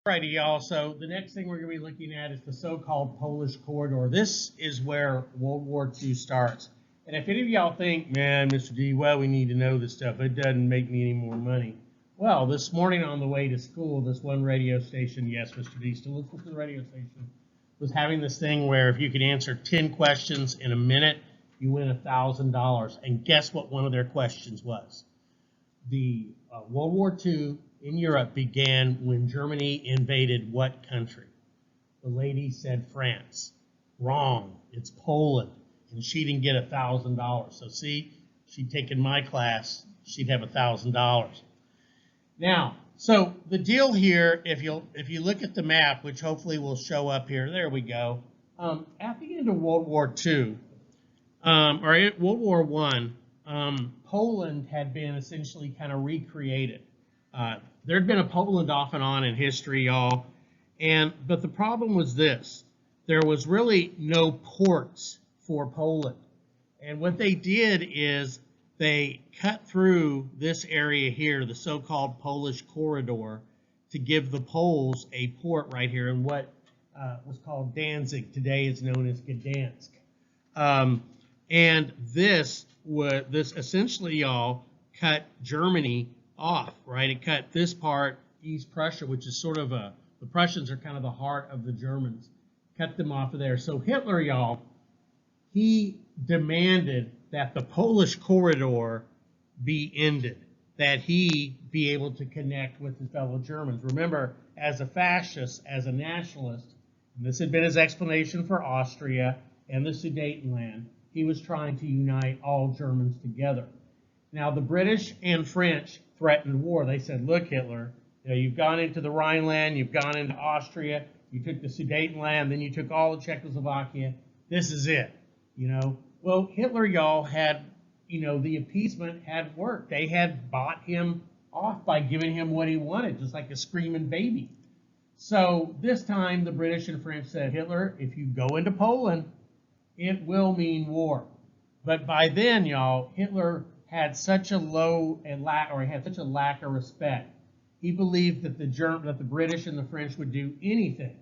Alrighty, y'all. So the next thing we're going to be looking at is the so-called Polish corridor. This is where World War II starts. And if any of y'all think, man, Mr. D, well, we need to know this stuff. It doesn't make me any more money. Well, this morning on the way to school, this one radio station, yes, Mr. D, still listen to the radio station, was having this thing where if you could answer 10 questions in a minute, you win $1,000. And guess what one of their questions was? The World War II in Europe began when Germany invaded what country? The lady said France. Wrong. It's Poland. And she didn't get $1,000. So see, she'd taken my class, she'd have $1,000. Now, so the deal here, if you look at the map, which hopefully will show up here, there we go. At the end of World War II, or World War I, Poland had been essentially kind of recreated. There'd been a Poland off and on in history, y'all, but the problem was this: there was really no ports for Poland, and what they did is they cut through this area here, the so-called Polish corridor, to give the Poles a port right here in what was called Danzig. Today is known as Gdansk, and this essentially, y'all, cut Germany off, right? It cut this part, East Prussia, which is sort of the Prussians are kind of the heart of the Germans, cut them off of there. So Hitler, y'all, he demanded that the Polish corridor be ended, that he be able to connect with his fellow Germans. Remember, as a fascist, as a nationalist, and this had been his explanation for Austria and the Sudetenland, he was trying to unite all Germans together. Now, the British and French threatened war. They said, look, Hitler, you've gone into the Rhineland, you've gone into Austria, you took the Sudetenland, then you took all of Czechoslovakia. This is it, Well, Hitler, y'all, had, the appeasement had worked. They had bought him off by giving him what he wanted, just like a screaming baby. So this time, the British and French said, Hitler, if you go into Poland, it will mean war. But by then, y'all, Hitler had such a lack of respect. He believed that the British and the French would do anything,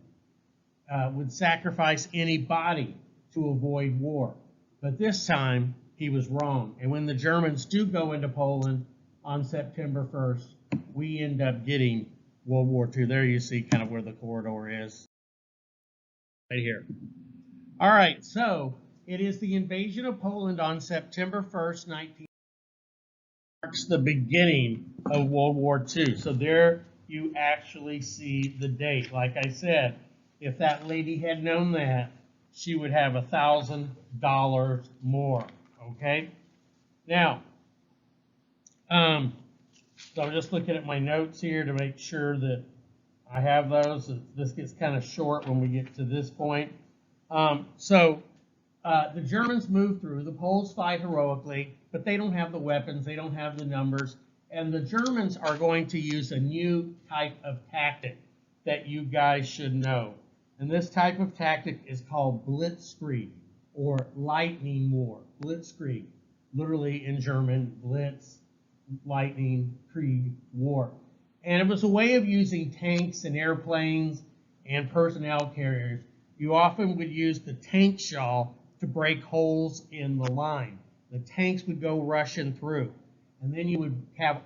would sacrifice anybody to avoid war. But this time, he was wrong. And when the Germans do go into Poland on September 1st, we end up getting World War II. There you see kind of where the corridor is, right here. All right, so it is the invasion of Poland on September 1st, 19 marks the beginning of World War II. So there you actually see the date. Like I said, if that lady had known that, she would have $1,000 more, okay? Now, so I'm just looking at my notes here to make sure that I have those. This gets kind of short when we get to this point. The Germans move through. The Poles fight heroically, but they don't have the weapons. They don't have the numbers. And the Germans are going to use a new type of tactic that you guys should know. And this type of tactic is called Blitzkrieg, or lightning war. Blitzkrieg, literally in German, Blitz, lightning, Krieg, war. And it was a way of using tanks and airplanes and personnel carriers. You often would use the tank shell to break holes in the line. The tanks would go rushing through. And then you would have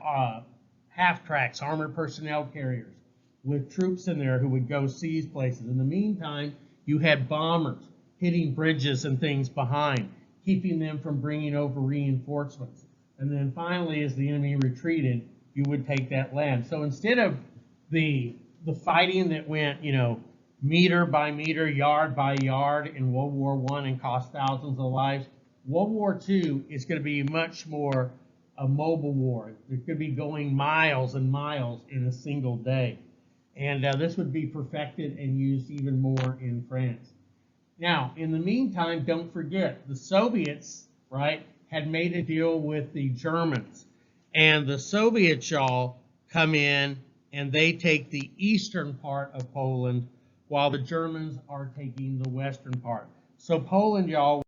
half-tracks, armored personnel carriers, with troops in there who would go seize places. In the meantime, you had bombers hitting bridges and things behind, keeping them from bringing over reinforcements. And then finally, as the enemy retreated, you would take that land. So instead of the fighting that went, meter by meter, yard by yard in World War I and cost thousands of lives, World War II is going to be much more a mobile war. It could be going miles and miles in a single day. And this would be perfected and used even more in France. Now, in the meantime, don't forget, the Soviets, right, had made a deal with the Germans. And the Soviets, y'all, come in and they take the eastern part of Poland while the Germans are taking the western part. So Poland, y'all,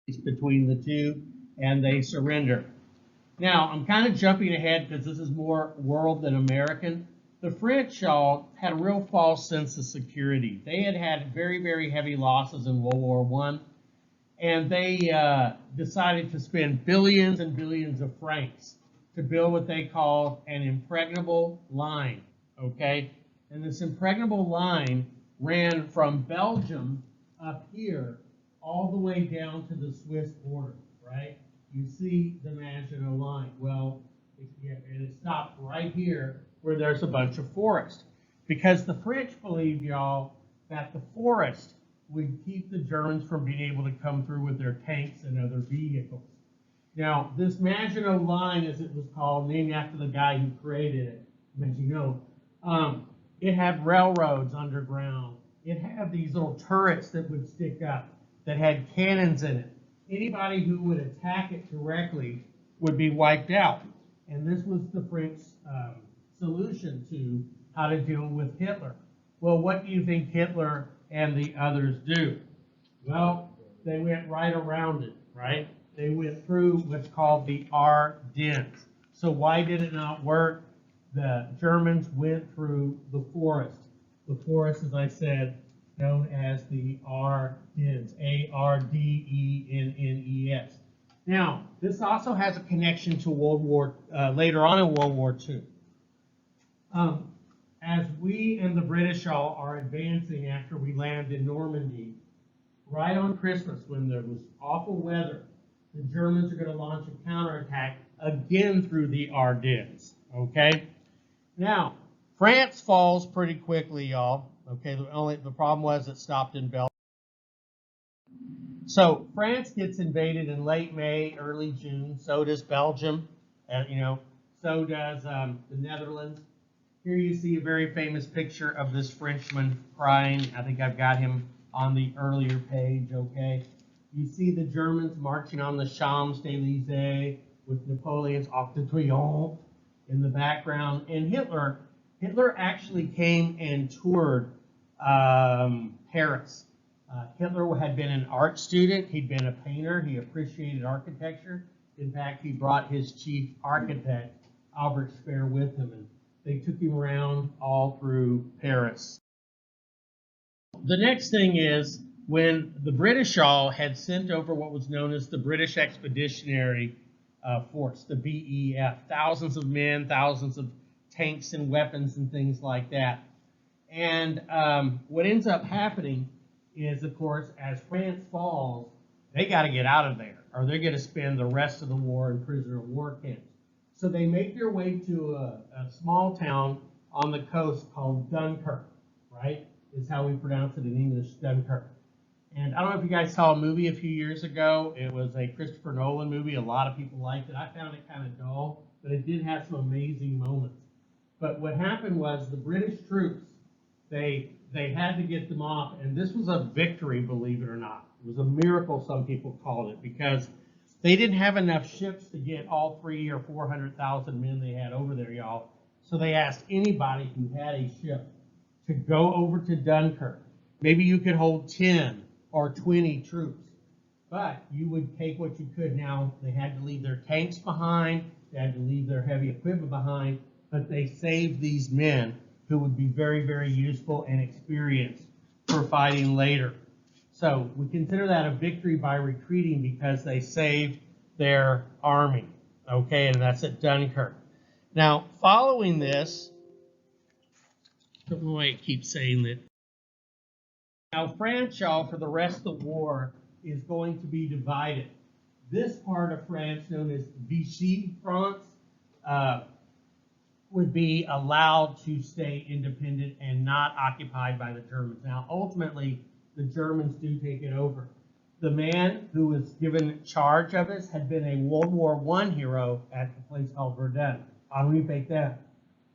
is between the two, and they surrender. Now, I'm kind of jumping ahead because this is more world than American. the French, y'all, had a real false sense of security. They had had very, very heavy losses in World War I, and they decided to spend billions and billions of francs to build what they called an impregnable line, okay? And this impregnable line ran from Belgium up here all the way down to the Swiss border, right? You see the Maginot Line. Well, and it stopped right here where there's a bunch of forest. Because the French believed, y'all, that the forest would keep the Germans from being able to come through with their tanks and other vehicles. Now, this Maginot Line, as it was called, named after the guy who created it, Maginot, it had railroads underground. It had these little turrets that would stick up that had cannons in it. Anybody who would attack it directly would be wiped out. And this was the French solution to how to deal with Hitler. Well, what do you think Hitler and the others do? Well, they went right around it, right? They went through what's called the Ardennes. So why did it not work? The Germans went through the forest. The forest, as I said, known as the Ardennes, Ardennes. Now, this also has a connection to later on in World War II. As we and the British all are advancing after we land in Normandy, right on Christmas when there was awful weather, the Germans are going to launch a counterattack again through the Ardennes, okay? Now, France falls pretty quickly, y'all. Okay, the problem was it stopped in Belgium. So France gets invaded in late May, early June. So does Belgium, so does the Netherlands. Here you see a very famous picture of this Frenchman crying. I think I've got him on the earlier page, okay? You see the Germans marching on the Champs-Élysées with Napoleon's Arc de Triomphe in the background. And Hitler actually came and toured Paris. Hitler had been an art student. He'd been a painter. He appreciated architecture. In fact, he brought his chief architect, Albert Speer, with him, and they took him around all through Paris. The next thing is when the British all had sent over what was known as the British Expeditionary Force, the BEF, thousands of men, thousands of tanks and weapons and things like that. And what ends up happening is, of course, as France falls, they got to get out of there, or they're going to spend the rest of the war in prisoner of war camps. So they make their way to a small town on the coast called Dunkirk, right? Is how we pronounce it in English, Dunkirk. And I don't know if you guys saw a movie a few years ago. It was a Christopher Nolan movie. A lot of people liked it. I found it kind of dull, but it did have some amazing moments. But what happened was the British troops, they had to get them off, and this was a victory, believe it or not. It was a miracle, some people called it, because they didn't have enough ships to get all 300,000 or 400,000 men they had over there, y'all. So they asked anybody who had a ship to go over to Dunkirk. Maybe you could hold 10 or 20 troops, but you would take what you could. Now, they had to leave their tanks behind, they had to leave their heavy equipment behind, but they saved these men who would be very, very useful and experienced for fighting later. So we consider that a victory by retreating because they saved their army, okay, and that's at Dunkirk. Now, following this, I don't know why it keeps saying that. Now, France, y'all, for the rest of the war, is going to be divided. This part of France, known as Vichy France, would be allowed to stay independent and not occupied by the Germans. Now, ultimately, the Germans do take it over. The man who was given charge of this had been a World War I hero at a place called Verdun, Henri Pétain.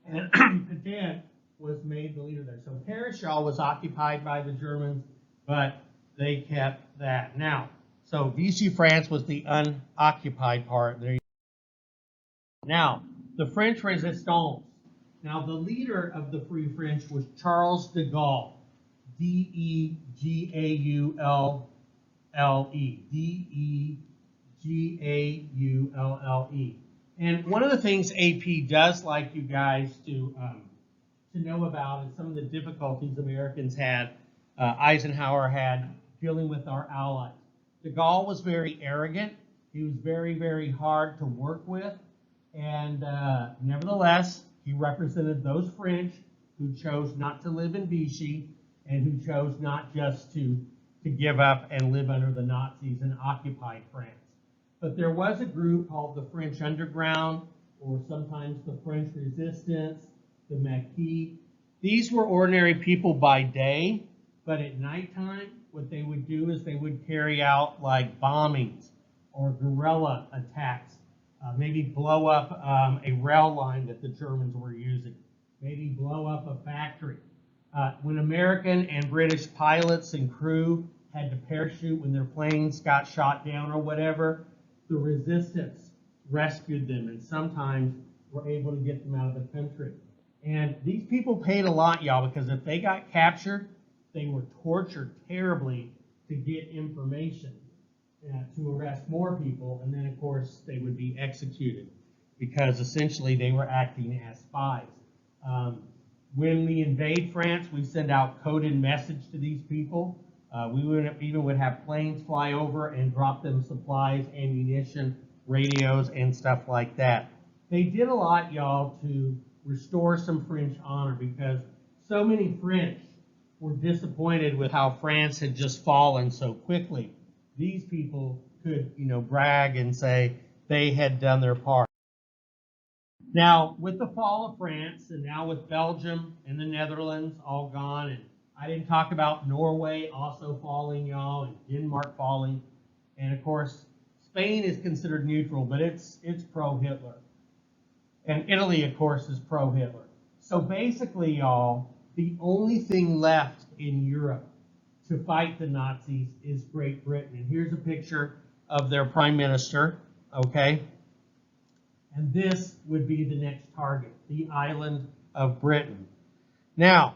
And Pétain was made the leader there. So Paris, y'all, was occupied by the Germans, but they kept that. Now, so Vichy France was the unoccupied part. There. Now, the French Resistance. Now, the leader of the Free French was Charles de Gaulle, D-E-G-A-U-L-L-E, D-E-G-A-U-L-L-E. And one of the things AP does like you guys to to know about is some of the difficulties Americans had, Eisenhower had dealing with our allies. De Gaulle was very arrogant. He was very, very hard to work with. And nevertheless, he represented those French who chose not to live in Vichy and who chose not just to give up and live under the Nazis and occupy France. But there was a group called the French Underground, or sometimes the French Resistance, the Maquis. These were ordinary people by day, but at nighttime, what they would do is they would carry out like bombings or guerrilla attacks, maybe blow up a rail line that the Germans were using, maybe blow up a factory. When American and British pilots and crew had to parachute when their planes got shot down or whatever, the resistance rescued them and sometimes were able to get them out of the country. And these people paid a lot, y'all, because if they got captured, they were tortured terribly to get information, to arrest more people, and then, of course, they would be executed because essentially they were acting as spies. When we invade France, we send out coded message to these people. We even would have planes fly over and drop them supplies, ammunition, radios, and stuff like that. They did a lot, y'all, to restore some French honor because so many French were disappointed with how France had just fallen so quickly. These people could, brag and say they had done their part. Now, with the fall of France, and now with Belgium and the Netherlands all gone, and I didn't talk about Norway also falling, y'all, and Denmark falling, and of course, Spain is considered neutral, but it's pro-Hitler. And Italy, of course, is pro-Hitler. So basically, y'all, the only thing left in Europe to fight the Nazis is Great Britain. And here's a picture of their prime minister, okay? And this would be the next target, the island of Britain. Now,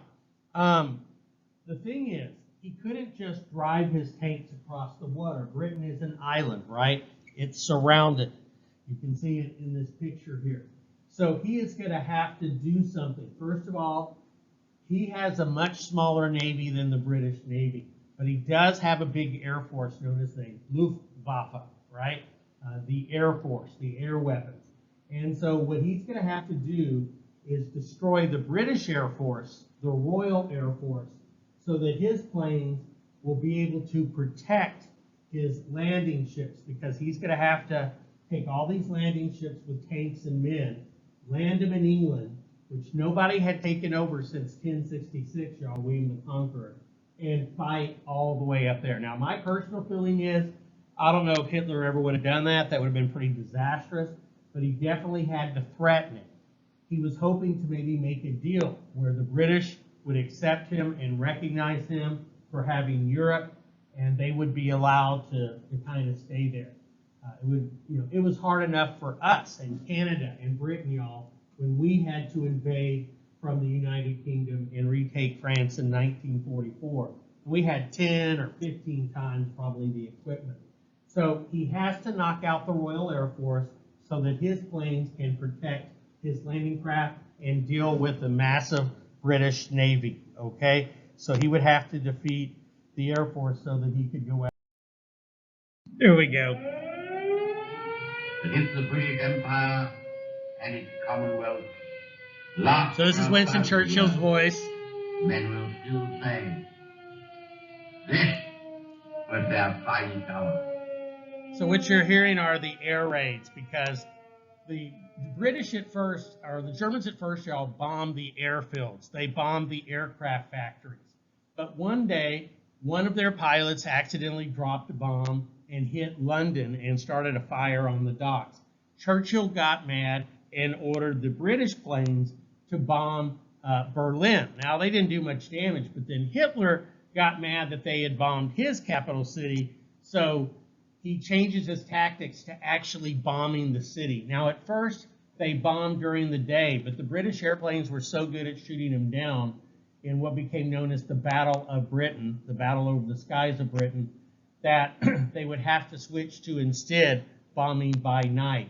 the thing is, he couldn't just drive his tanks across the water. Britain is an island, right? It's surrounded. You can see it in this picture here. So he is going to have to do something. First of all, he has a much smaller navy than the British Navy, but he does have a big air force known as the Luftwaffe, right? The Air Force, the air weapons. And so what he's going to have to do is destroy the British Air Force, the Royal Air Force, so that his planes will be able to protect his landing ships, because he's going to have to take all these landing ships with tanks and men, land them in England, which nobody had taken over since 1066, y'all, William the Conqueror, and fight all the way up there. Now, my personal feeling is, I don't know if Hitler ever would have done that. That would have been pretty disastrous, but he definitely had to threaten it. He was hoping to maybe make a deal where the British would accept him and recognize him for having Europe, and they would be allowed to kind of stay there. It was hard enough for us and Canada and Britain, y'all, when we had to invade from the United Kingdom and retake France in 1944. We had 10 or 15 times probably the equipment. So he has to knock out the Royal Air Force so that his planes can protect his landing craft and deal with the massive British Navy, okay? So he would have to defeat the Air Force so that he could go out. There we go. Against the British Empire and its Commonwealth. So this is Winston Churchill's voice. Men will still say, this was their fighting power. So what you're hearing are the air raids, because the British at first, or the Germans at first, y'all, bombed the airfields. They bombed the aircraft factories. But one day, one of their pilots accidentally dropped a bomb and hit London and started a fire on the docks. Churchill got mad and ordered the British planes to bomb Berlin. Now, they didn't do much damage, but then Hitler got mad that they had bombed his capital city, so he changes his tactics to actually bombing the city. Now, at first, they bombed during the day, but the British airplanes were so good at shooting them down in what became known as the Battle of Britain, the battle over the skies of Britain, that they would have to switch to instead bombing by night.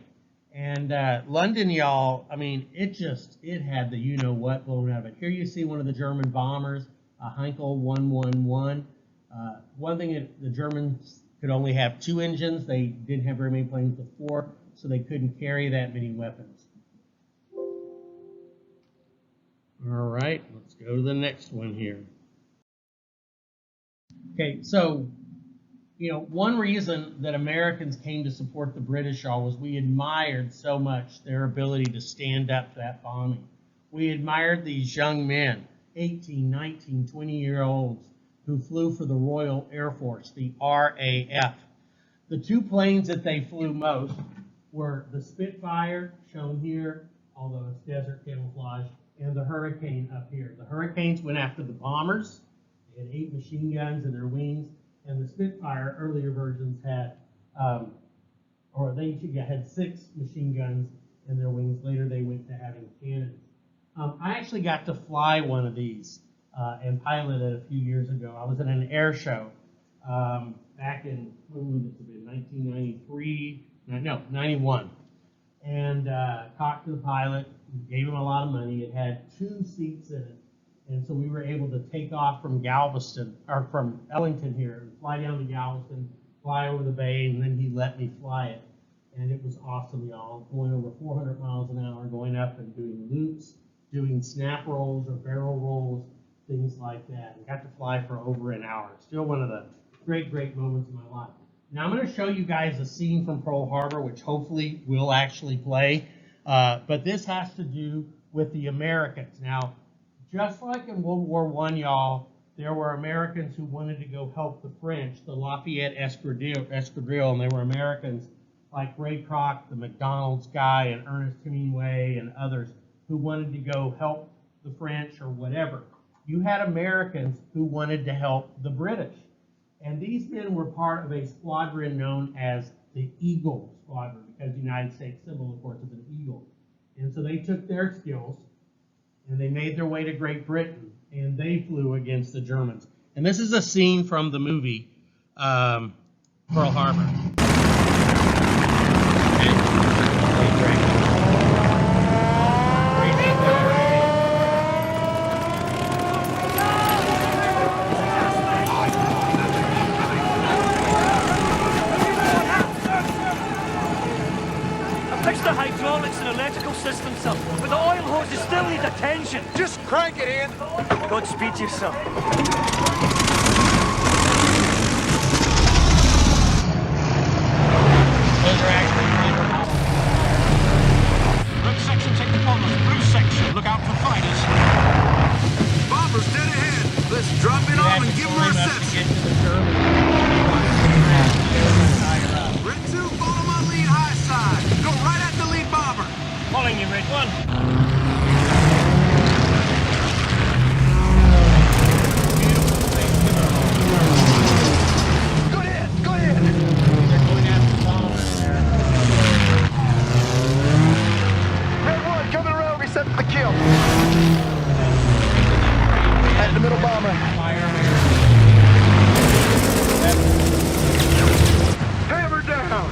And London, y'all, I mean, it had the you-know-what blown out of it. Here you see one of the German bombers, a Heinkel 111. One thing, the Germans could only have 2 engines. They didn't have very many planes with 4, so they couldn't carry that many weapons. All right, let's go to the next one here. Okay, so, one reason that Americans came to support the British, y'all, was we admired so much their ability to stand up to that bombing. We admired these young men, 18, 19, 20-year-olds, who flew for the Royal Air Force, the RAF. The 2 planes that they flew most were the Spitfire, shown here, although it's desert camouflage, and the Hurricane up here. The Hurricanes went after the bombers. They had 8 machine guns in their wings, and the Spitfire, earlier versions had, they had 6 machine guns in their wings. Later they went to having cannons. I actually got to fly one of these and pilot it a few years ago. I was at an air show back in, when would it have been, 1993? No, 91. And talked to the pilot, gave him a lot of money. It had 2 seats in it. And so we were able to take off from Galveston, or from Ellington here, and fly down to Galveston, fly over the bay, and then he let me fly it. And it was awesome, y'all. Going over 400 miles an hour, going up and doing loops, doing snap rolls or barrel rolls, things like that. And got to fly for over an hour. Still one of the great, great moments of my life. Now I'm going to show you guys a scene from Pearl Harbor, which hopefully will actually play. But this has to do with the Americans. Now, just like in World War I, y'all, there were Americans who wanted to go help the French, the Lafayette Escadrille, and they were Americans like Ray Kroc, the McDonald's guy, and Ernest Hemingway, and others who wanted to go help the French or whatever. You had Americans who wanted to help the British. And these men were part of a squadron known as the Eagle Squadron, because the United States symbol, of course, is an eagle. And so they took their skills, and they made their way to Great Britain, and they flew against the Germans. And this is a scene from the movie Pearl Harbor. Fix the hydraulics and electrical system, sir. But the oil hoses still need attention. Just crank it in. Godspeed to you, sir. Those are actually Red section, take the bombers. Blue section, look out for fighters. Bombers dead ahead. Let's drop it on and give them a reception. Red 2, follow my lead high side. Go right at the lead bomber. Following you, Red 1. Go ahead, go ahead. They're going after the bombers there. Red 1, coming around, reset the kill. At the middle bomber. Hammer down.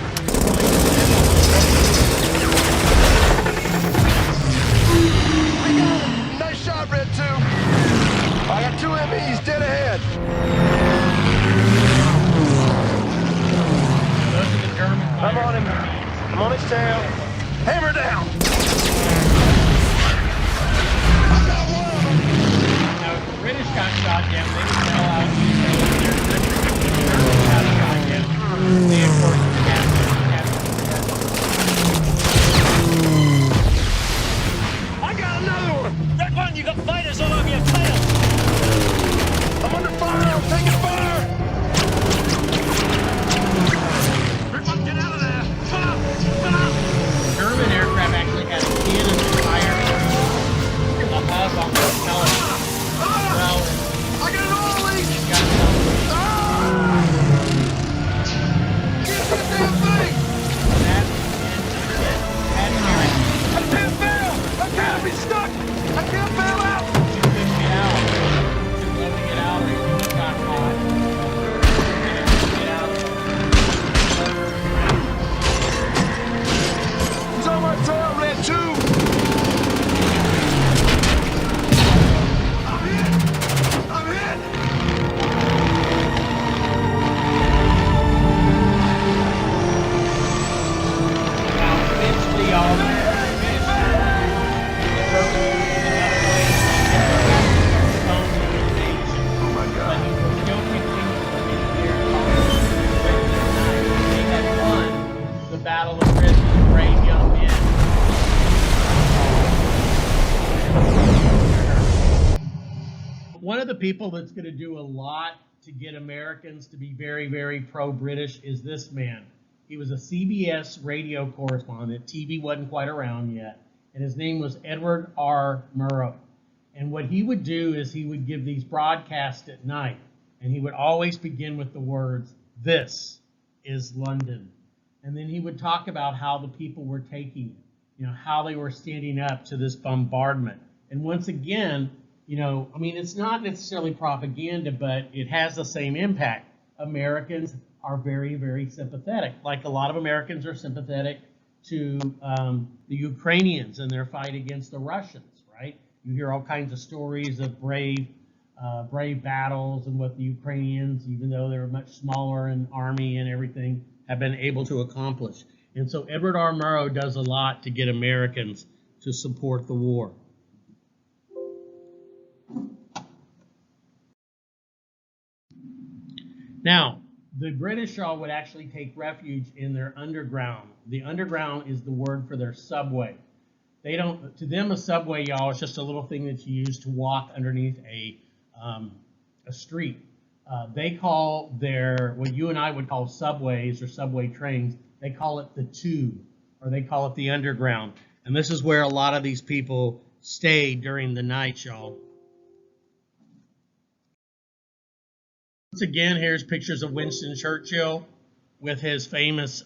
We got him. Nice shot, Red 2. I got 2 MEs dead ahead. Those are the German fighters. I'm on him. I'm on his tail. Hammer down. I got one of them. Now, if the British got shot down, they would sell out and say their country. If the Germans got shot down, they, of course, would have to. I got another one. Red 1, you got fighters all over your tail. I'm under fire. I'm taking fire. Red 1, get out of there. Pull up. Pull up. German aircraft actually had a cannon fire the hub on the propeller. Well, I got it all. one of the people that's going to do a lot to get Americans to be very, very pro-British is this man. He was a CBS radio correspondent. TV wasn't quite around yet. And his name was Edward R. Murrow. And what he would do is he would give these broadcasts at night. And he would always begin with the words, "This is London." And then he would talk about how the people were taking it, you know, how they were standing up to this bombardment. And once again, you know, I mean, it's not necessarily propaganda, but it has the same impact. Americans are very, very sympathetic. Like a lot of Americans are sympathetic to the Ukrainians and their fight against the Russians, right? You hear all kinds of stories of brave battles and what the Ukrainians, even though they're much smaller in army and everything, have been able to accomplish. And so Edward R. Murrow does a lot to get Americans to support the war. Now, the British all would actually take refuge in their underground. The underground is the word for their subway. They don't, to them, a subway, y'all, is just a little thing that you use to walk underneath a street. They call their, what you and I would call subways or subway trains, they call it the tube, or they call it the underground. And this is where a lot of these people stay during the night, y'all. Once again, here's pictures of Winston Churchill with his famous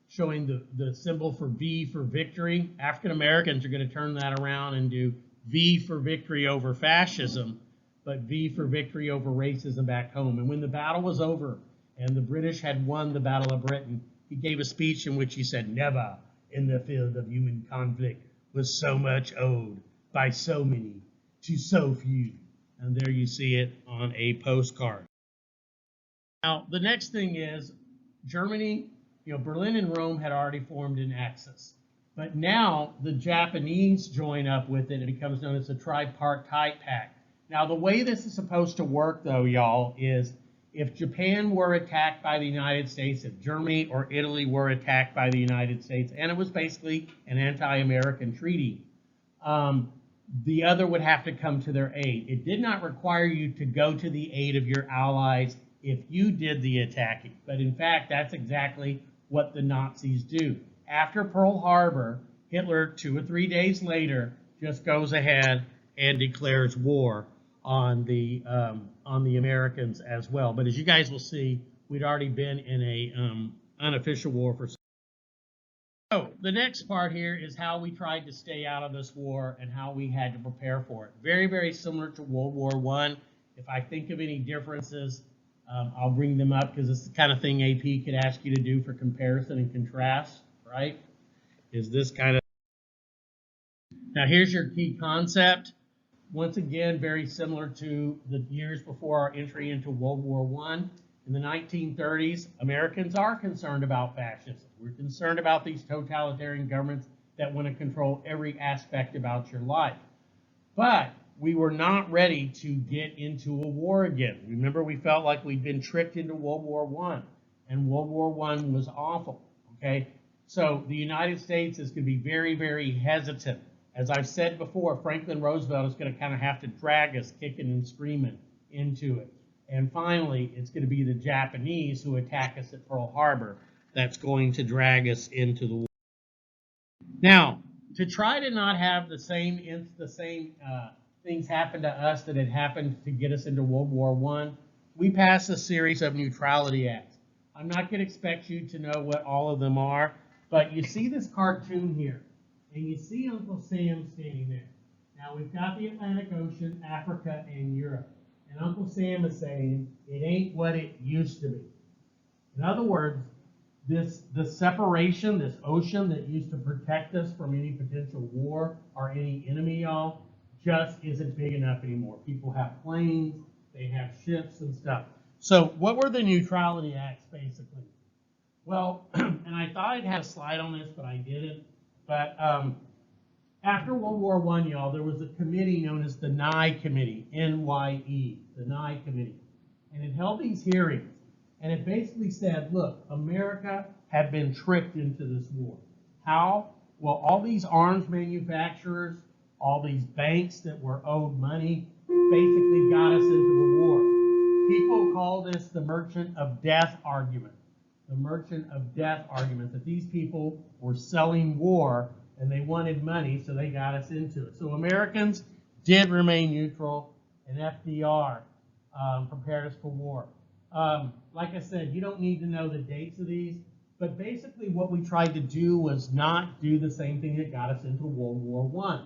showing the symbol for V for victory. African Americans are going to turn that around and do V for victory over fascism, but V for victory over racism back home. And when the battle was over and the British had won the Battle of Britain, he gave a speech in which he said, "Never in the field of human conflict was so much owed by so many to so few." And there you see it on a postcard. Now, the next thing is Germany, you know, Berlin and Rome had already formed an axis. But now the Japanese join up with it. It becomes known as the Tripartite Pact. Now, the way this is supposed to work, though, y'all, is if Japan were attacked by the United States, if Germany or Italy were attacked by the United States, and it was basically an anti-American treaty, the other would have to come to their aid. It did not require you to go to the aid of your allies if you did the attacking. But in fact, that's exactly what the Nazis do. After Pearl Harbor, Hitler, 2 or 3 days later, just goes ahead and declares war on the Americans as well. But as you guys will see, we'd already been in a unofficial war for. So the next part here is how we tried to stay out of this war and how we had to prepare for it. Very, very similar to World War I. If I think of any differences, I'll bring them up because it's the kind of thing AP could ask you to do for comparison and contrast, right? Is this kind of. Now here's your key concept. Once again, very similar to the years before our entry into World War I. In the 1930s, Americans are concerned about fascism. We're concerned about these totalitarian governments that want to control every aspect about your life. But we were not ready to get into a war again. Remember, we felt like we'd been tricked into World War I, and World War I was awful, okay? So the United States is going to be very, very hesitant. As I've said before, Franklin Roosevelt is going to kind of have to drag us kicking and screaming into it. And finally, it's going to be the Japanese who attack us at Pearl Harbor that's going to drag us into the war. Now, to try to not have the same things happen to us that had happened to get us into World War I, we passed a series of neutrality acts. I'm not going to expect you to know what all of them are, but you see this cartoon here, and you see Uncle Sam standing there. Now, we've got the Atlantic Ocean, Africa, and Europe. And Uncle Sam is saying, it ain't what it used to be. In other words, this separation, this ocean that used to protect us from any potential war or any enemy, y'all, just isn't big enough anymore. People have planes, they have ships and stuff. So what were the neutrality acts, basically? Well, and I thought I'd have a slide on this, but I didn't. But after World War I, y'all, there was a committee known as the Nye Committee, N-Y-E, the Nye Committee. And it held these hearings. And it basically said, look, America had been tricked into this war. How? Well, all these arms manufacturers, all these banks that were owed money, basically got us into the war. People call this the merchant of death argument. The merchant of death argument, that these people were selling war and they wanted money, so they got us into it. So Americans did remain neutral, and FDR prepared us for war. Like I said, you don't need to know the dates of these, but basically what we tried to do was not do the same thing that got us into World War I.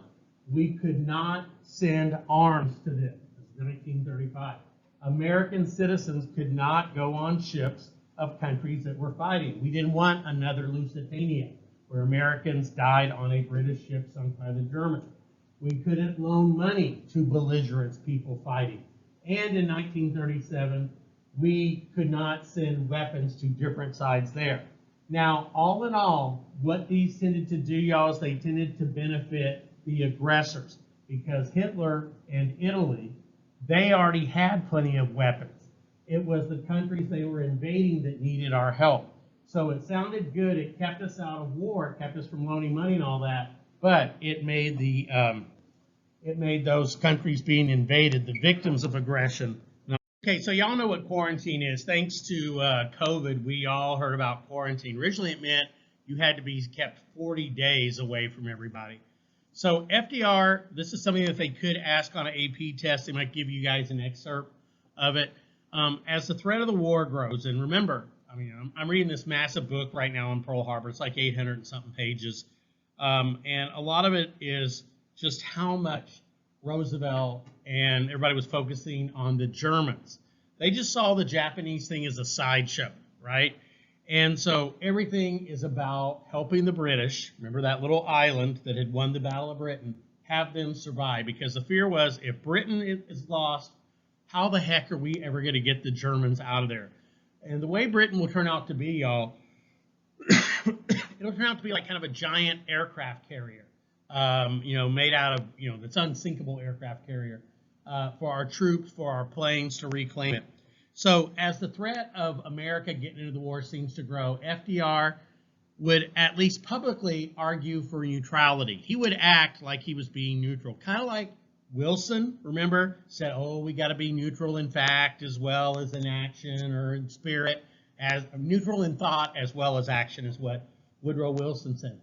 We could not send arms to them. This is 1935. American citizens could not go on ships of countries that were fighting. We didn't want another Lusitania, where Americans died on a British ship sunk by the Germans. We couldn't loan money to belligerent people fighting. And in 1937, we could not send weapons to different sides there. Now, all in all, what these tended to do, y'all, is they tended to benefit the aggressors, because Hitler and Italy, they already had plenty of weapons. It was the countries they were invading that needed our help. So it sounded good. It kept us out of war. It kept us from loaning money and all that. But it made those countries being invaded the victims of aggression. Okay, so y'all know what quarantine is. Thanks to COVID, we all heard about quarantine. Originally, it meant you had to be kept 40 days away from everybody. So FDR, this is something that they could ask on an AP test. They might give you guys an excerpt of it. As the threat of the war grows, and remember, I mean, I'm reading this massive book right now on Pearl Harbor. It's like 800 and something pages. And a lot of it is just how much Roosevelt and everybody was focusing on the Germans. They just saw the Japanese thing as a sideshow, right? And so everything is about helping the British, remember that little island that had won the Battle of Britain, have them survive. Because the fear was, if Britain is lost, how the heck are we ever going to get the Germans out of there? And the way Britain will turn out to be, y'all, it'll turn out to be like kind of a giant aircraft carrier, made out of, that's unsinkable aircraft carrier for our troops, for our planes to reclaim it. So as the threat of America getting into the war seems to grow, FDR would at least publicly argue for neutrality. He would act like he was being neutral, kind of like Wilson, remember, said, oh, we got to be neutral in fact as well as in action, or in spirit, as neutral in thought as well as action, is what Woodrow Wilson said.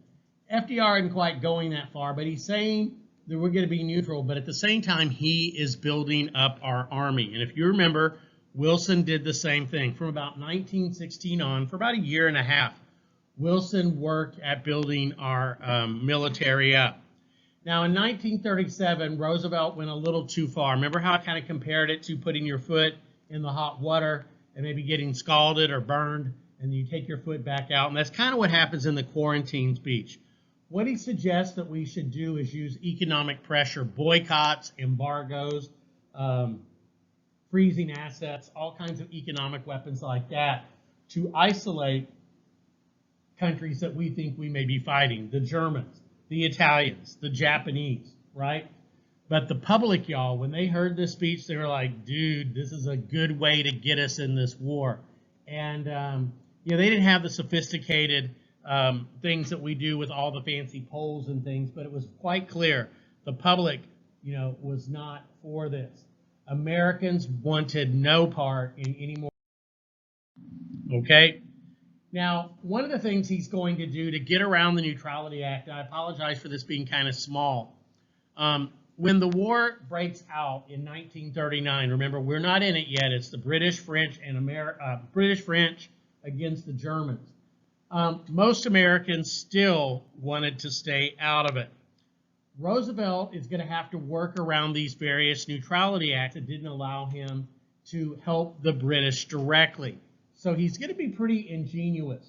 FDR isn't quite going that far, but he's saying that we're going to be neutral, but at the same time, he is building up our army. And if you remember, Wilson did the same thing. From about 1916 on, for about a year and a half, Wilson worked at building our military up. Now, in 1937, Roosevelt went a little too far. Remember how I kind of compared it to putting your foot in the hot water and maybe getting scalded or burned, and you take your foot back out? And that's kind of what happens in the quarantine speech. What he suggests that we should do is use economic pressure, boycotts, embargoes, freezing assets, all kinds of economic weapons like that, to isolate countries that we think we may be fighting, the Germans, the Italians, the Japanese, right? But the public, y'all, when they heard this speech, they were like, dude, this is a good way to get us in this war. And, they didn't have the sophisticated things that we do with all the fancy polls and things, but it was quite clear the public, was not for this. Americans wanted no part in any more. Okay? Now, one of the things he's going to do to get around the Neutrality Act, and I apologize for this being kind of small, when the war breaks out in 1939, remember, we're not in it yet. It's the British, French, and British-French against the Germans. Most Americans still wanted to stay out of it. Roosevelt is going to have to work around these various Neutrality Acts that didn't allow him to help the British directly. So he's going to be pretty ingenious.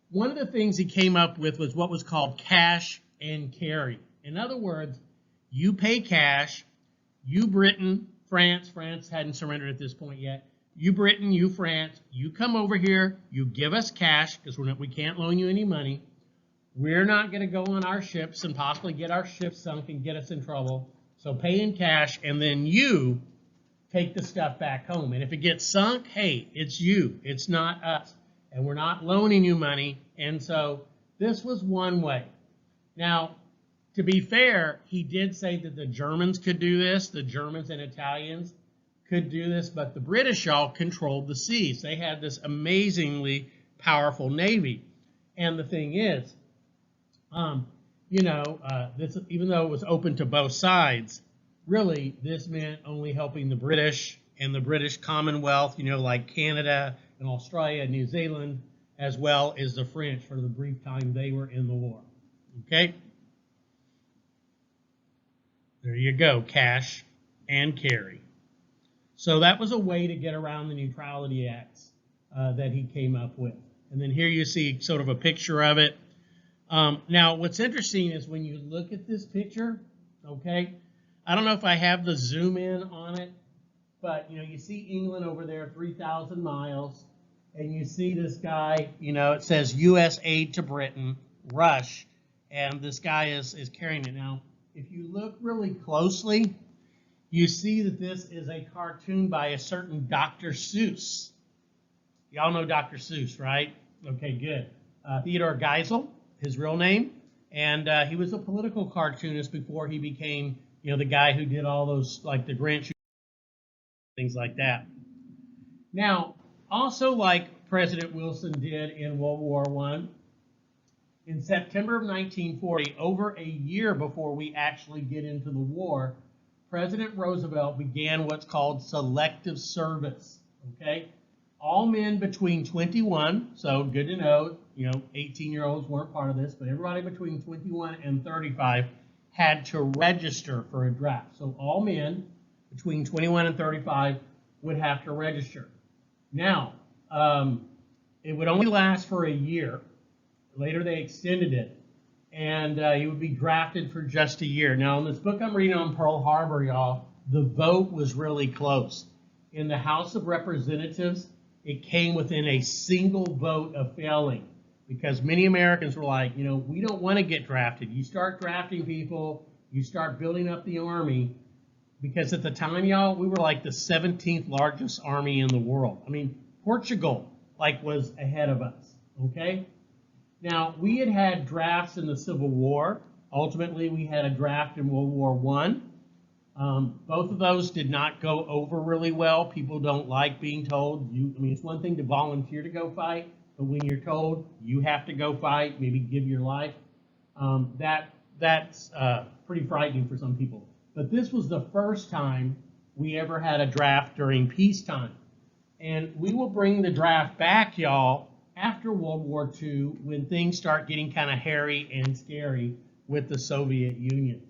One of the things he came up with was what was called cash and carry. In other words, you pay cash, you Britain, France hadn't surrendered at this point yet, you Britain, you France, you come over here, you give us cash, because we can't loan you any money. We're not going to go on our ships and possibly get our ships sunk and get us in trouble. So pay in cash, and then you take the stuff back home. And if it gets sunk, hey, it's you. It's not us. And we're not loaning you money. And so this was one way. Now, to be fair, he did say that the Germans could do this, the Germans and Italians could do this, but the British all controlled the seas. They had this amazingly powerful navy. And the thing is, this, even though it was open to both sides, really this meant only helping the British and the British Commonwealth, like Canada and Australia and New Zealand, as well as the French for the brief time they were in the war. Okay? There you go, cash and carry. So that was a way to get around the Neutrality Acts that he came up with. And then here you see sort of a picture of it. Now, what's interesting is when you look at this picture, okay, I don't know if I have the zoom in on it, but, you see England over there, 3,000 miles, and you see this guy, it says U.S. aid to Britain, Rush, and this guy is carrying it. Now, if you look really closely, you see that this is a cartoon by a certain Dr. Seuss. Y'all know Dr. Seuss, right? Okay, good. Theodore Geisel, his real name, and he was a political cartoonist before he became, the guy who did all those, like the Grant things like that. Now, also like President Wilson did in World War I, in September of 1940, over a year before we actually get into the war, President Roosevelt began what's called selective service, okay? All men between 21, so good to know, 18-year-olds weren't part of this, but everybody between 21 and 35 had to register for a draft. So all men between 21 and 35 would have to register. Now, it would only last for a year. Later they extended it, and you would be drafted for just a year. Now, in this book I'm reading on Pearl Harbor, y'all, the vote was really close. In the House of Representatives, it came within a single vote of failing because many Americans were like, we don't want to get drafted. You start drafting people, you start building up the army, because at the time, y'all, we were like the 17th largest army in the world. I mean, Portugal, was ahead of us, okay? Now, we had drafts in the Civil War. Ultimately, we had a draft in World War I. Both of those did not go over really well. People don't like being told. It's one thing to volunteer to go fight, but when you're told you have to go fight, maybe give your life, that's pretty frightening for some people. But this was the first time we ever had a draft during peacetime. And we will bring the draft back, y'all, after World War II when things start getting kind of hairy and scary with the Soviet Union.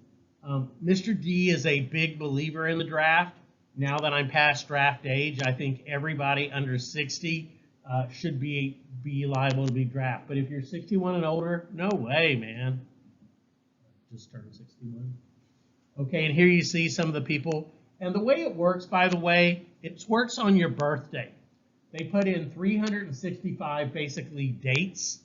Mr. D is a big believer in the draft. Now that I'm past draft age, I think everybody under 60 should be liable to be drafted. But if you're 61 and older, no way, man. Just turned 61. Okay, and here you see some of the people. And the way it works, by the way, it works on your birthday. They put in 365 basically dates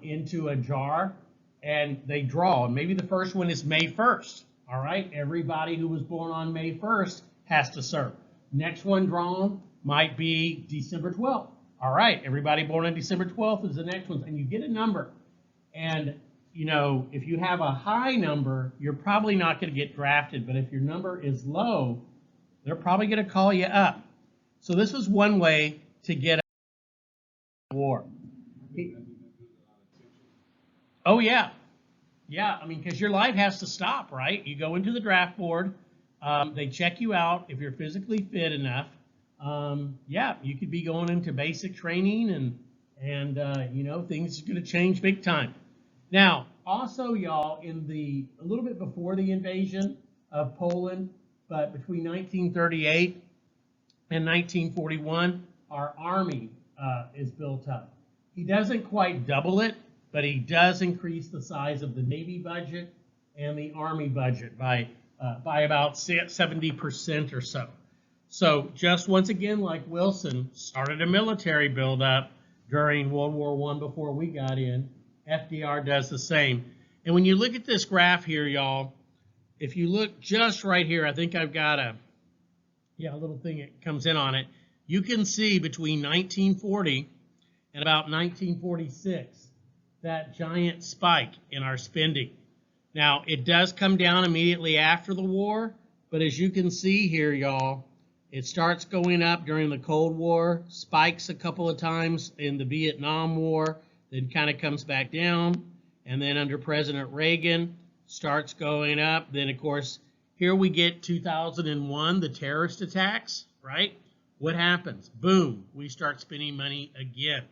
into a jar, and they draw. And maybe the first one is May 1st. All right, everybody who was born on May 1st has to serve. Next one drawn might be December 12th. All right, everybody born on December 12th is the next one, and you get a number. And if you have a high number, you're probably not going to get drafted. But if your number is low, they're probably going to call you up. So this was one way to get out of war. Oh, yeah. Yeah, because your life has to stop, right? You go into the draft board. They check you out if you're physically fit enough. You could be going into basic training and things are going to change big time. Now, also, y'all, a little bit before the invasion of Poland, but between 1938 and 1941, our army is built up. He doesn't quite double it, but he does increase the size of the Navy budget and the Army budget by about 70% or so. So just once again, like Wilson, started a military buildup during World War I before we got in. FDR does the same. And when you look at this graph here, y'all, if you look just right here, I think I've got a little thing that comes in on it. You can see between 1940 and about 1946, that giant spike in our spending. Now, it does come down immediately after the war, but as you can see here, y'all, it starts going up during the Cold War, spikes a couple of times in the Vietnam War, then kind of comes back down, and then under President Reagan, starts going up. Then, of course, here we get 2001, the terrorist attacks, right? What happens? Boom, we start spending money again.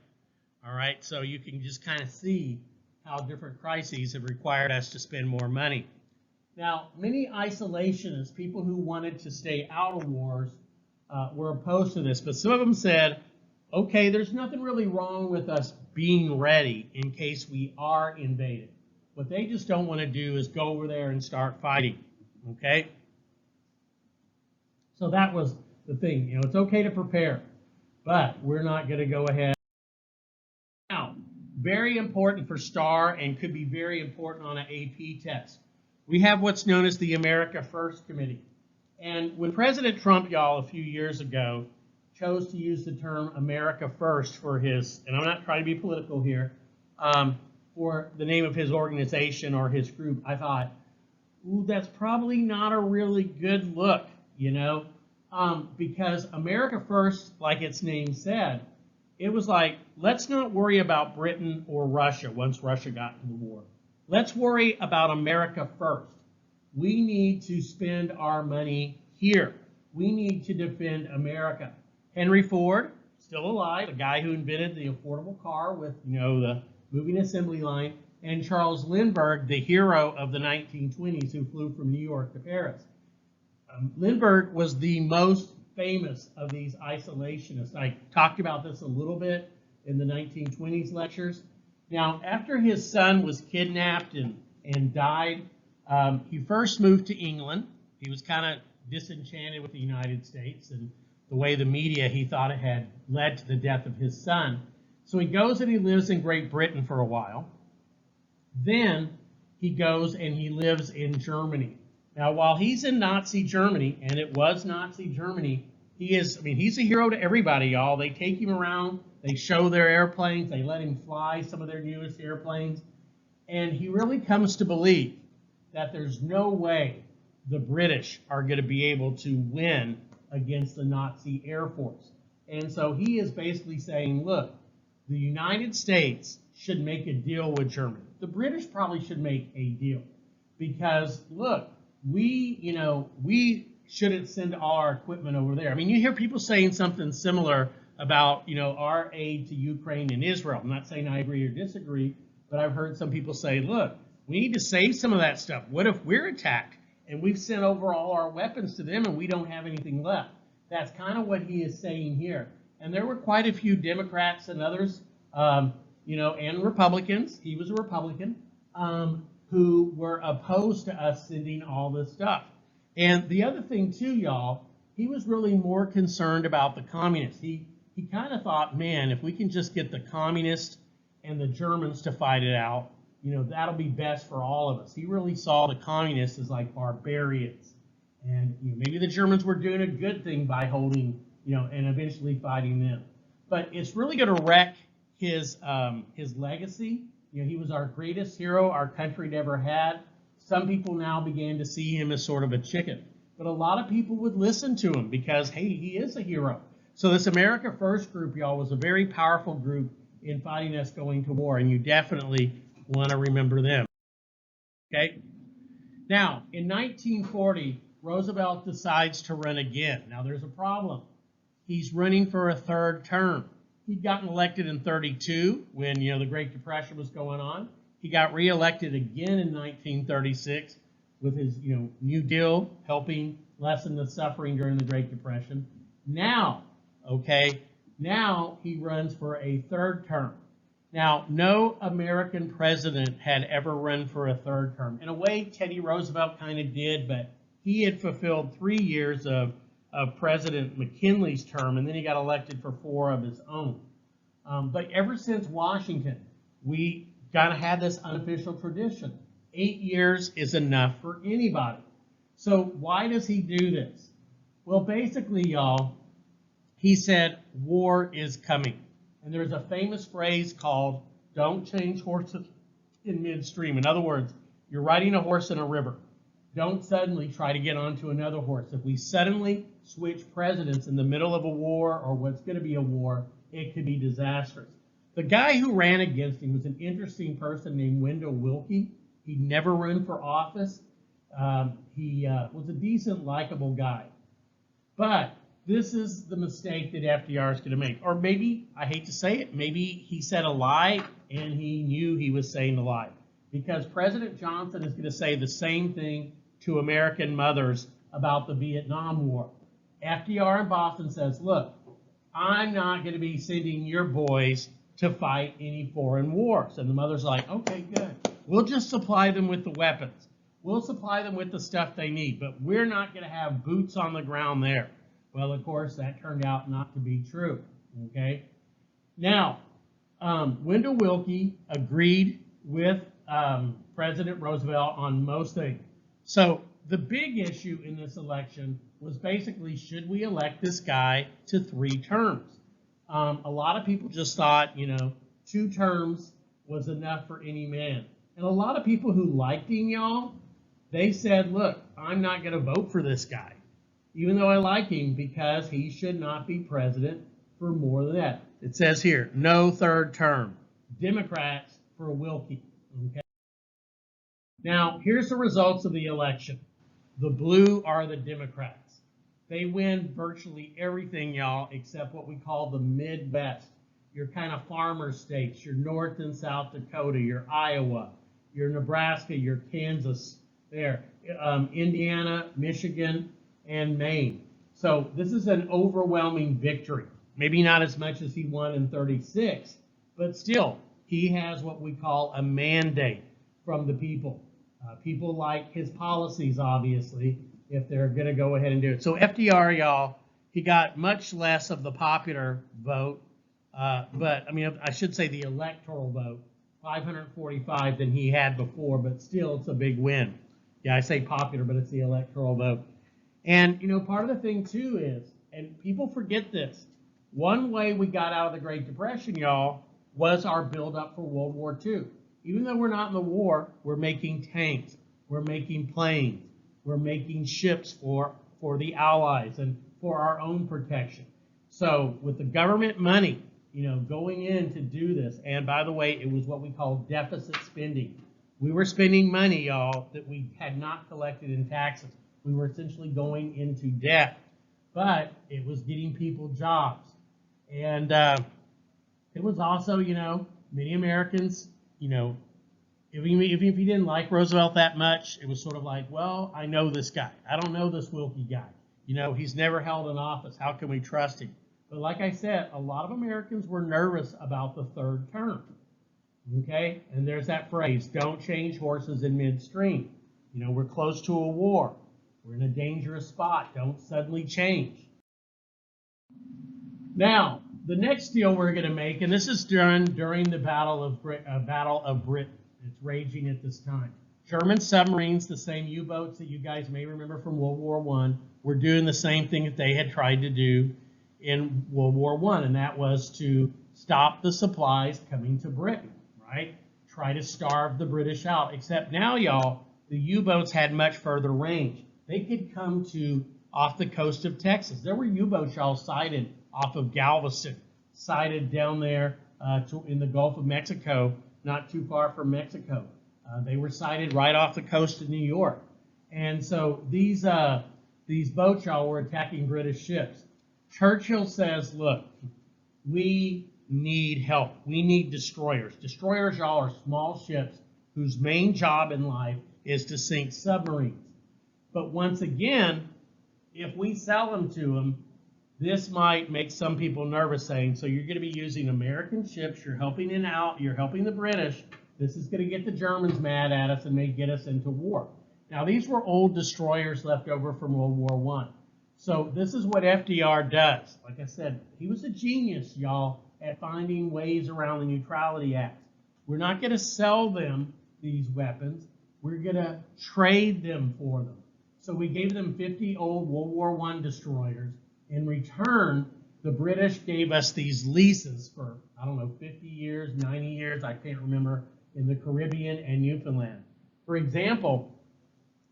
All right, so you can just kind of see how different crises have required us to spend more money. Now, many isolationists, people who wanted to stay out of wars, were opposed to this, but some of them said, okay, there's nothing really wrong with us being ready in case we are invaded. What they just don't want to do is go over there and start fighting, okay? So that was the thing. You know, it's okay to prepare, but we're not going to go ahead. Now, very important for STAR and could be very important on an AP test. We have what's known as the America First Committee. And when President Trump, y'all, a few years ago, chose to use the term America First for his, and I'm not trying to be political here, for the name of his organization or his group, I thought, ooh, that's probably not a really good look, you know, because America First, like its name said, it was like, let's not worry about Britain or Russia once Russia got into the war. Let's worry about America first. We need to spend our money here. We need to defend America. Henry Ford, still alive, the guy who invented the affordable car with, you know, the moving assembly line, and Charles Lindbergh, the hero of the 1920s who flew from New York to Paris. Lindbergh was the most famous of these isolationists. I talked about this a little bit in the 1920s lectures. Now, after his son was kidnapped and died, he first moved to England. He was kind of disenchanted with the United States and the way the media, he thought it had led to the death of his son. So he goes and he lives in Great Britain for a while. Then he goes and he lives in Germany. Now, while he's in Nazi Germany, and it was Nazi Germany, he is, I mean, he's a hero to everybody, y'all. They take him around, they show their airplanes, they let him fly some of their newest airplanes, and he really comes to believe that there's no way the British are going to be able to win against the Nazi Air Force. And so he is basically saying, look, the United States should make a deal with Germany. The British probably should make a deal because, look, we shouldn't send all our equipment over there. I mean, you hear people saying something similar about, our aid to Ukraine and Israel. I'm not saying I agree or disagree, but I've heard some people say, look, we need to save some of that stuff. What if we're attacked and we've sent over all our weapons to them and we don't have anything left? That's kind of what he is saying here. And there were quite a few Democrats and others, and Republicans, he was a Republican, who were opposed to us sending all this stuff. And the other thing too, y'all, he was really more concerned about the communists. He kind of thought, man, if we can just get the communists and the Germans to fight it out, that'll be best for all of us. He really saw the communists as like barbarians. And maybe the Germans were doing a good thing by holding, and eventually fighting them. But it's really going to wreck his legacy. He was our greatest hero our country never had. Some people now began to see him as sort of a chicken. But a lot of people would listen to him because, hey, he is a hero. So this America First group, y'all, was a very powerful group in fighting us going to war, and you definitely want to remember them. Okay? Now, in 1940, Roosevelt decides to run again. Now, there's a problem. He's running for a third term. He'd gotten elected in 32 when, the Great Depression was going on. He got reelected again in 1936 with his, New Deal helping lessen the suffering during the Great Depression. Now he runs for a third term. Now, no American president had ever run for a third term. In a way, Teddy Roosevelt kind of did, but he had fulfilled 3 years of President McKinley's term, and then he got elected for 4 of his own. But ever since Washington, we kind of had this unofficial tradition. 8 years is enough for anybody. So why does he do this? Well, basically, y'all, he said war is coming. And there's a famous phrase called, don't change horses in midstream. In other words, you're riding a horse in a river. Don't suddenly try to get onto another horse. If we suddenly switch presidents in the middle of a war or what's going to be a war, it could be disastrous. The guy who ran against him was an interesting person named Wendell Willkie. He'd never run for office. He was a decent, likable guy. But this is the mistake that FDR is going to make. Or maybe, I hate to say it, maybe he said a lie and he knew he was saying a lie. Because President Johnson is going to say the same thing to American mothers about the Vietnam War. FDR in Boston says, look, I'm not going to be sending your boys to fight any foreign wars. And the mother's like, okay, good. We'll just supply them with the weapons. We'll supply them with the stuff they need, but we're not going to have boots on the ground there. Well, of course, that turned out not to be true, okay? Now, Wendell Willkie agreed with President Roosevelt on most things. So the big issue in this election was basically, should we elect this guy to 3 terms? A lot of people just thought, 2 terms was enough for any man. And a lot of people who liked him, y'all, they said, look, I'm not going to vote for this guy, even though I like him, because he should not be president for more than that. It says here, no 3rd term. Democrats for Willkie. Okay. Now, here's the results of the election. The blue are the Democrats. They win virtually everything, y'all, except what we call the Midwest. Your kind of farmer states, your North and South Dakota, your Iowa, your Nebraska, your Kansas, there, Indiana, Michigan, and Maine. So this is an overwhelming victory. Maybe not as much as he won in 36, but still, he has what we call a mandate from the people. People like his policies, obviously, if they're going to go ahead and do it. So FDR, y'all, he got much less of the popular vote, but I mean, I should say the electoral vote, 545 than he had before, but still it's a big win. Yeah, I say popular, but it's the electoral vote. And, part of the thing, too, is, and people forget this, one way we got out of the Great Depression, y'all, was our build-up for World War II. Even though we're not in the war, we're making tanks, we're making planes, we're making ships for the Allies and for our own protection. So with the government money, going in to do this, and by the way, it was what we call deficit spending. We were spending money, y'all, that we had not collected in taxes. We were essentially going into debt, but it was getting people jobs. And it was also, many Americans, if you didn't like Roosevelt that much, it was sort of like, well, I know this guy. I don't know this Willkie guy. He's never held an office. How can we trust him? But like I said, a lot of Americans were nervous about the 3rd term. Okay? And there's that phrase, don't change horses in midstream. We're close to a war. We're in a dangerous spot. Don't suddenly change. Now, the next deal we're going to make, and this is done during the Battle of Britain. It's raging at this time. German submarines, the same U-boats that you guys may remember from World War I, were doing the same thing that they had tried to do in World War I, and that was to stop the supplies coming to Britain, right? Try to starve the British out. Except now, y'all, the U-boats had much further range. They could come to off the coast of Texas. There were U-boats, y'all, sighted off of Galveston, sighted down there in the Gulf of Mexico, not too far from Mexico. They were sighted right off the coast of New York. And so these boats, y'all, were attacking British ships. Churchill says, look, we need help. We need destroyers. Destroyers, y'all, are small ships whose main job in life is to sink submarines. But once again, if we sell them to them, this might make some people nervous, saying, so you're going to be using American ships, you're helping you're helping the British, this is going to get the Germans mad at us and may get us into war. Now, these were old destroyers left over from World War I. So this is what FDR does. Like I said, he was a genius, y'all, at finding ways around the Neutrality Act. We're not going to sell them these weapons. We're going to trade them for them. So we gave them 50 old World War I destroyers. In return, the British gave us these leases for, 50 years, 90 years, I can't remember, in the Caribbean and Newfoundland. For example,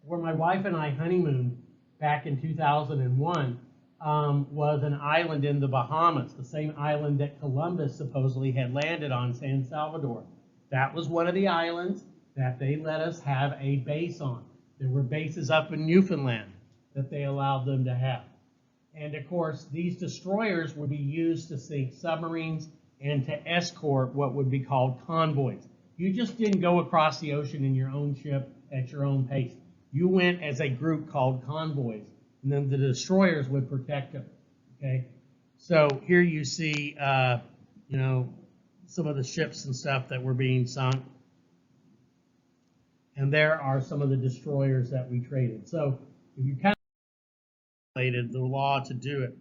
where my wife and I honeymooned back in 2001 was an island in the Bahamas, the same island that Columbus supposedly had landed on, San Salvador. That was one of the islands that they let us have a base on. There were bases up in Newfoundland that they allowed them to have. And of course, these destroyers would be used to sink submarines and to escort what would be called convoys. You just didn't go across the ocean in your own ship at your own pace. You went as a group called convoys, and then the destroyers would protect them. Okay, so here you see, you know, some of the ships and stuff that were being sunk, and there are some of the destroyers that we traded. So if you kind of violated the law to do it.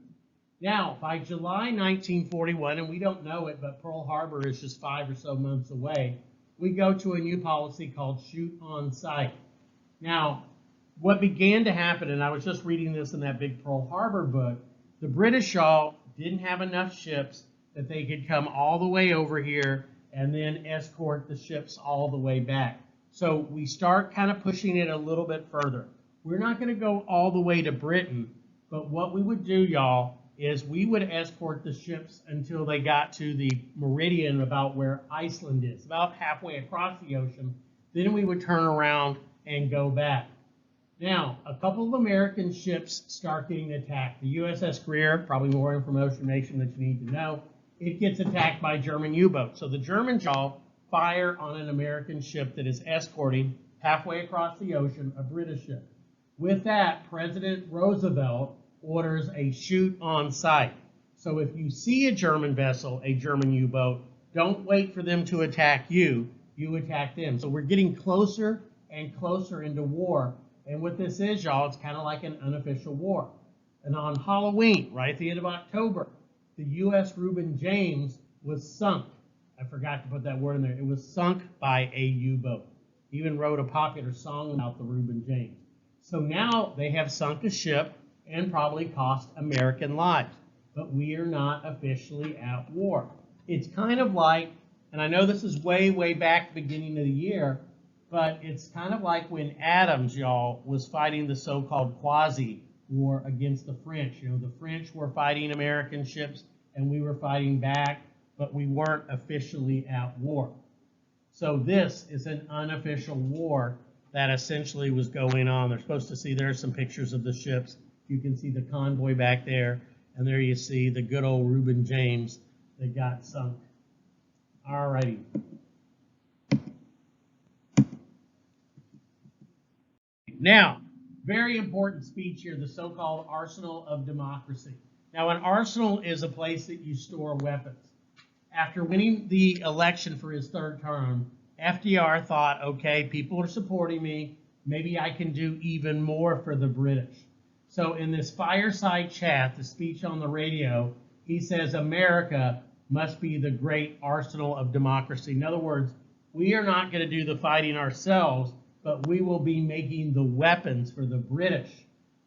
Now, by July 1941, and we don't know it, but Pearl Harbor is just 5 or so months away, we go to a new policy called shoot on sight. Now, what began to happen, and I was just reading this in that big Pearl Harbor book, the British, y'all, didn't have enough ships that they could come all the way over here and then escort the ships all the way back. So we start kind of pushing it a little bit further. We're not going to go all the way to Britain, but what we would do, y'all, is we would escort the ships until they got to the meridian about where Iceland is, about halfway across the ocean. Then we would turn around and go back. Now, a couple of American ships start getting attacked. The USS Greer, probably more information that you need to know, it gets attacked by German U-boats. So the Germans, y'all, fire on an American ship that is escorting halfway across the ocean a British ship. With that, President Roosevelt orders a shoot on sight. So if you see a German vessel, a German U-boat, don't wait for them to attack you, you attack them. So we're getting closer and closer into war. And what this is, y'all, it's kind of like an unofficial war. And on Halloween, right at the end of October, the U.S. Reuben James was sunk. I forgot to put that word in there. It was sunk by a U-boat. He even wrote a popular song about the Reuben James. So now they have sunk a ship and probably cost American lives. But we are not officially at war. It's kind of like, and I know this is way, way back beginning of the year, but it's kind of like when Adams, y'all, was fighting the so-called quasi-war against the French. You know, the French were fighting American ships, and we were fighting back, but we weren't officially at war. So this is an unofficial war that essentially was going on. They're supposed to see, there's some pictures of the ships. You can see the convoy back there, and there you see the good old Reuben James that got sunk. All righty. Now, very important speech here, the so-called arsenal of democracy. Now, an arsenal is a place that you store weapons. After winning the election for his third term, FDR thought, okay, people are supporting me, maybe I can do even more for the British. So in this fireside chat, the speech on the radio, he says America must be the great arsenal of democracy. In other words, we are not going to do the fighting ourselves, but we will be making the weapons for the British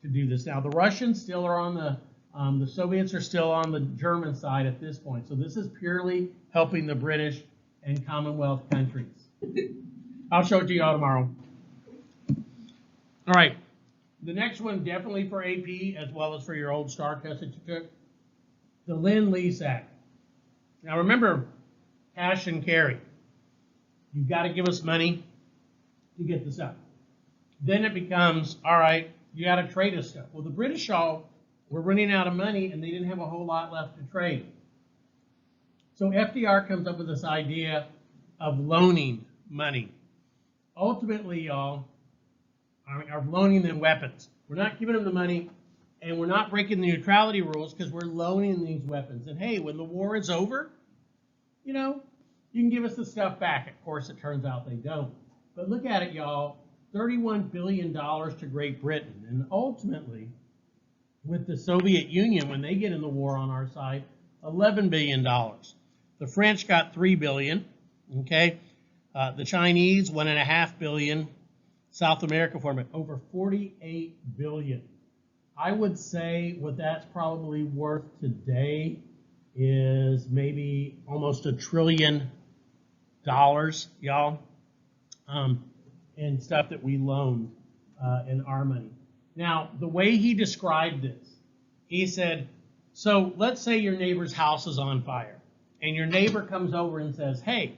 to do this. Now, the Russians still are on the Soviets are still on the German side at this point. So this is purely helping the British and Commonwealth countries. I'll show it to you all tomorrow. All right. The next one, definitely for AP, as well as for your old STAR test that you took, the Lend-Lease Act. Now remember, cash and carry. You've got to give us money to get this out. Then it becomes, all right, you got to trade us stuff. Well, the British all were running out of money, and they didn't have a whole lot left to trade. So FDR comes up with this idea of loaning money. Ultimately, y'all, are loaning them weapons. We're not giving them the money, and we're not breaking the neutrality rules because we're loaning these weapons. And hey, when the war is over, you know, you can give us the stuff back. Of course, it turns out they don't. But look at it, y'all, $31 billion to Great Britain. And ultimately, with the Soviet Union, when they get in the war on our side, $11 billion. The French got $3 billion, okay? The Chinese, $1.5 billion. South America for over $48 billion. I would say what that's probably worth today is maybe almost $1 trillion, y'all. and stuff that we loaned in our money. Now, the way he described this, he said, so let's say your neighbor's house is on fire, and your neighbor comes over and says, hey,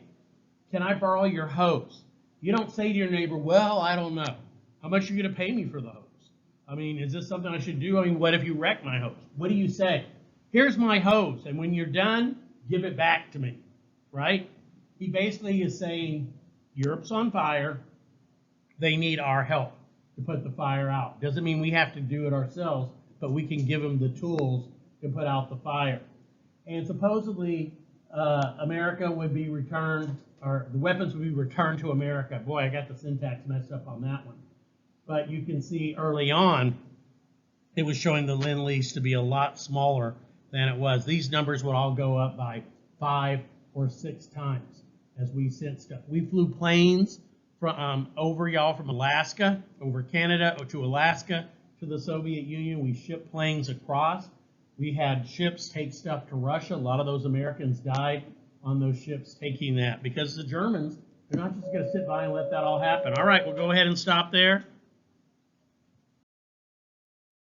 can I borrow your hose? You don't say to your neighbor, well, I don't know. How much are you going to pay me for the hose? I mean, is this something I should do? I mean, what if you wreck my hose? What do you say? Here's my hose, and when you're done, give it back to me, right? He basically is saying, Europe's on fire. They need our help to put the fire out. Doesn't mean we have to do it ourselves, but we can give them the tools to put out the fire. And supposedly, America would be returned, or the weapons would be returned to America. Boy, I got the syntax messed up on that one. But you can see early on, it was showing the Lend-Lease to be a lot smaller than it was. These numbers would all go up by 5 or 6 times as we sent stuff. We flew planes from over y'all from Alaska, over Canada, to Alaska, to the Soviet Union. We shipped planes across. We had ships take stuff to Russia. A lot of those Americans died on those ships taking that because the Germans, they're not just going to sit by and let that all happen. All right, we'll go ahead and stop there.